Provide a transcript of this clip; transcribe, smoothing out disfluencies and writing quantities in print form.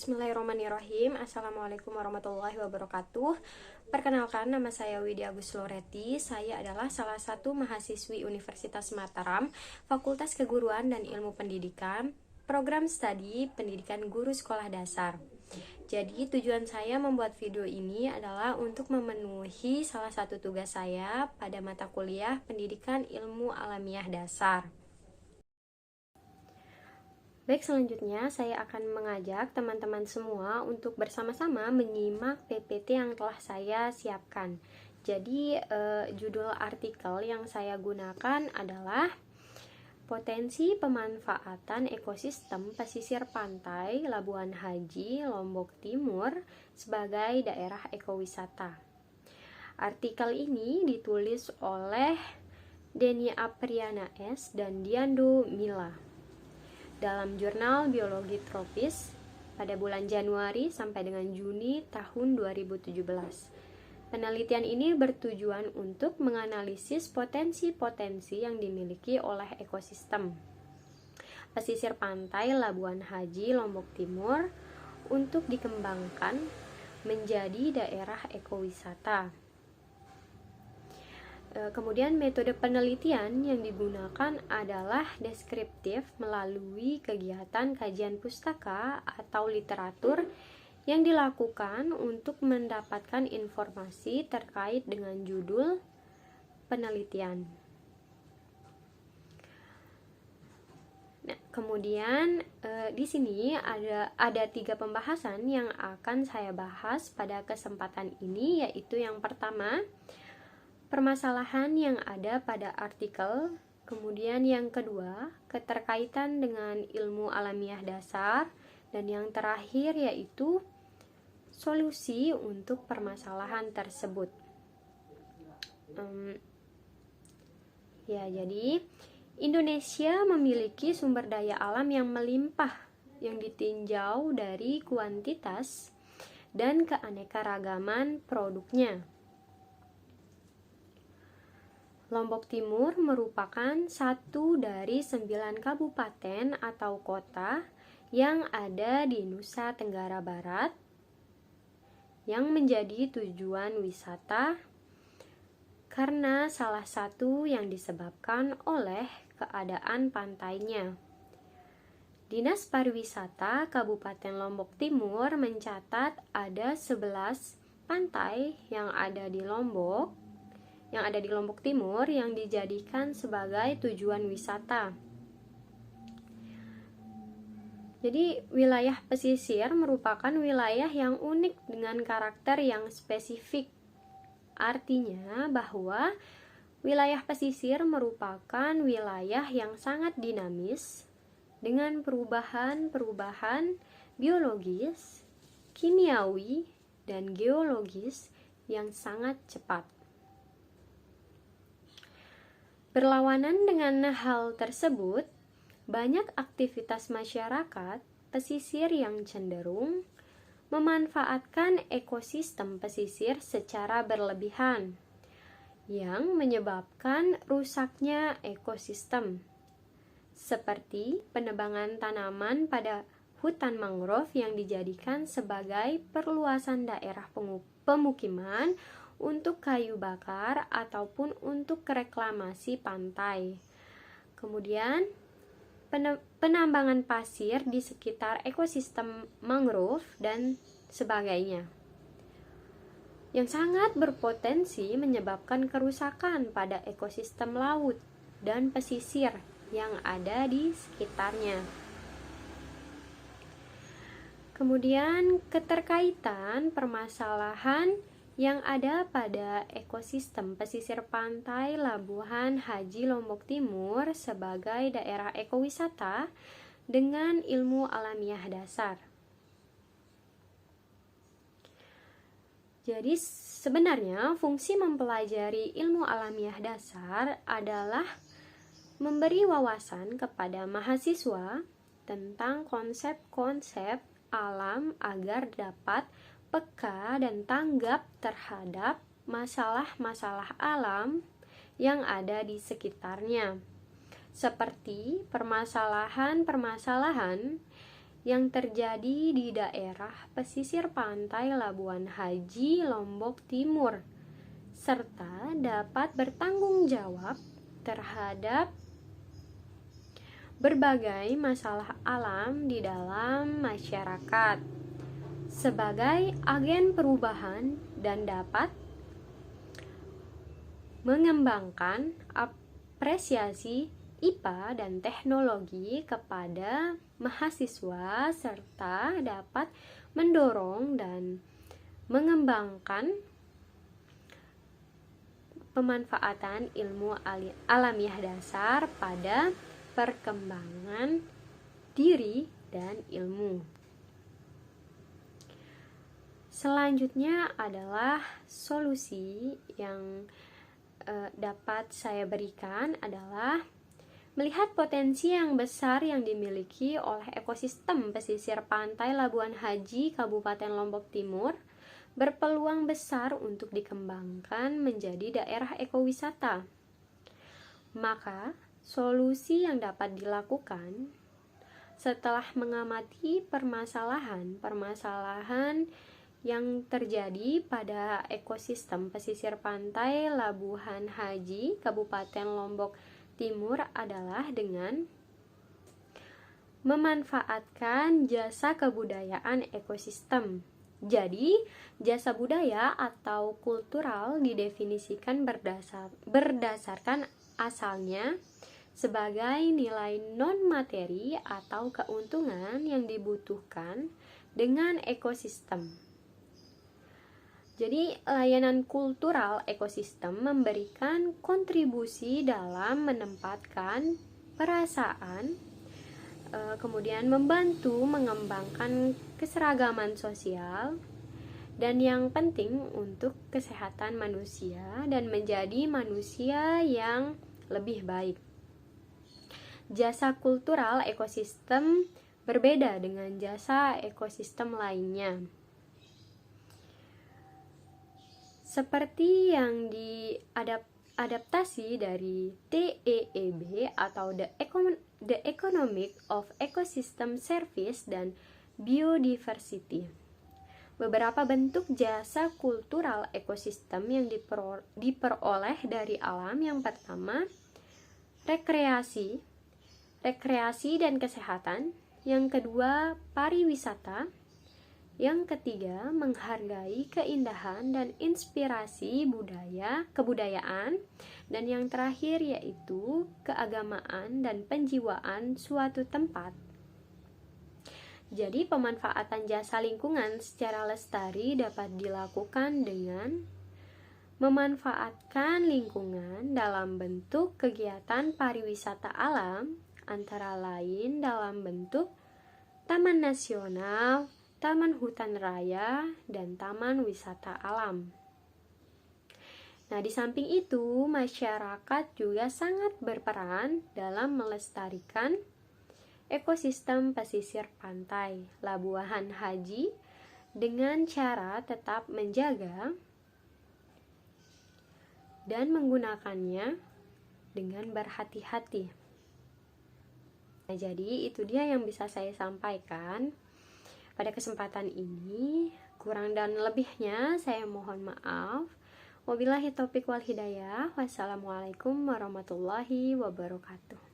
Bismillahirrahmanirrahim. Assalamualaikum warahmatullahi wabarakatuh. Perkenalkan, nama saya Widya Agus Loreti. Saya adalah salah satu mahasiswi Universitas Mataram, Fakultas Keguruan dan Ilmu Pendidikan, Program Studi Pendidikan Guru Sekolah Dasar. Jadi tujuan saya membuat video ini adalah untuk memenuhi salah satu tugas saya pada mata kuliah Pendidikan Ilmu Alamiah Dasar. Baik, selanjutnya saya akan mengajak teman-teman semua untuk bersama-sama menyimak PPT yang telah saya siapkan. Jadi, judul artikel yang saya gunakan adalah Potensi Pemanfaatan Ekosistem Pesisir Pantai Labuan Haji, Lombok Timur sebagai Daerah Ekowisata. Artikel ini ditulis oleh Denia Apriana S. dan Diando Mila dalam jurnal Biologi Tropis pada bulan Januari sampai dengan Juni tahun 2017. Penelitian ini bertujuan untuk menganalisis potensi-potensi yang dimiliki oleh ekosistem pesisir pantai Labuan Haji, Lombok Timur untuk dikembangkan menjadi daerah ekowisata. Kemudian metode penelitian yang digunakan adalah deskriptif melalui kegiatan kajian pustaka atau literatur yang dilakukan untuk mendapatkan informasi terkait dengan judul penelitian. Nah, kemudian di sini ada 3 pembahasan yang akan saya bahas pada kesempatan ini, yaitu yang pertama, permasalahan yang ada pada artikel, kemudian yang kedua, keterkaitan dengan ilmu alamiah dasar, dan yang terakhir yaitu solusi untuk permasalahan tersebut. Jadi Indonesia memiliki sumber daya alam yang melimpah yang ditinjau dari kuantitas dan keanekaragaman produknya. Lombok Timur merupakan satu dari 9 kabupaten atau kota yang ada di Nusa Tenggara Barat yang menjadi tujuan wisata karena salah satu yang disebabkan oleh keadaan pantainya. Dinas Pariwisata Kabupaten Lombok Timur mencatat ada 11 pantai yang ada di Lombok Timur yang dijadikan sebagai tujuan wisata. Jadi, wilayah pesisir merupakan wilayah yang unik dengan karakter yang spesifik. Artinya bahwa wilayah pesisir merupakan wilayah yang sangat dinamis dengan perubahan-perubahan biologis, kimiawi, dan geologis yang sangat cepat. Berlawanan dengan hal tersebut, banyak aktivitas masyarakat pesisir yang cenderung memanfaatkan ekosistem pesisir secara berlebihan, yang menyebabkan rusaknya ekosistem, seperti penebangan tanaman pada hutan mangrove yang dijadikan sebagai perluasan daerah pemukiman untuk kayu bakar ataupun untuk reklamasi pantai. Kemudian, penambangan pasir di sekitar ekosistem mangrove dan sebagainya, yang sangat berpotensi menyebabkan kerusakan pada ekosistem laut dan pesisir yang ada di sekitarnya. Kemudian, keterkaitan permasalahan yang ada pada ekosistem pesisir pantai Labuan Haji, Lombok Timur sebagai daerah ekowisata dengan ilmu alamiah dasar. Jadi sebenarnya fungsi mempelajari ilmu alamiah dasar adalah memberi wawasan kepada mahasiswa tentang konsep-konsep alam agar dapat peka dan tanggap terhadap masalah-masalah alam yang ada di sekitarnya, seperti permasalahan-permasalahan yang terjadi di daerah pesisir pantai Labuan Haji, Lombok Timur, serta dapat bertanggung jawab terhadap berbagai masalah alam di dalam masyarakat sebagai agen perubahan dan dapat mengembangkan apresiasi IPA dan teknologi kepada mahasiswa serta dapat mendorong dan mengembangkan pemanfaatan ilmu alamiah dasar pada perkembangan diri dan ilmu. Selanjutnya adalah solusi yang dapat saya berikan adalah melihat potensi yang besar yang dimiliki oleh ekosistem pesisir pantai Labuan Haji, Kabupaten Lombok Timur, berpeluang besar untuk dikembangkan menjadi daerah ekowisata. Maka, solusi yang dapat dilakukan setelah mengamati permasalahan yang terjadi pada ekosistem pesisir pantai Labuan Haji, Kabupaten Lombok Timur adalah dengan memanfaatkan jasa kebudayaan ekosistem. Jadi, jasa budaya atau kultural didefinisikan berdasarkan asalnya sebagai nilai non-materi atau keuntungan yang dibutuhkan dengan ekosistem. Jadi, layanan kultural ekosistem memberikan kontribusi dalam menempatkan perasaan, kemudian membantu mengembangkan keseragaman sosial, dan yang penting untuk kesehatan manusia dan menjadi manusia yang lebih baik. Jasa kultural ekosistem berbeda dengan jasa ekosistem lainnya. Seperti yang diadaptasi dari TEEB atau The Economic of Ecosystem Service dan Biodiversity. Beberapa bentuk jasa kultural ekosistem yang diperoleh dari alam. Yang pertama, rekreasi dan kesehatan. Yang kedua, pariwisata. Yang ketiga, menghargai keindahan dan inspirasi kebudayaan. Dan yang terakhir yaitu keagamaan dan penjiwaan suatu tempat. Jadi, pemanfaatan jasa lingkungan secara lestari dapat dilakukan dengan memanfaatkan lingkungan dalam bentuk kegiatan pariwisata alam, antara lain dalam bentuk taman nasional, taman hutan raya, dan taman wisata alam. Nah, di samping itu, masyarakat juga sangat berperan dalam melestarikan ekosistem pesisir pantai Labuan Haji dengan cara tetap menjaga dan menggunakannya dengan berhati-hati. Nah, jadi itu dia yang bisa saya sampaikan pada kesempatan ini. Kurang dan lebihnya saya mohon maaf. Wabillahi taufiq wal hidayah. Wassalamualaikum warahmatullahi wabarakatuh.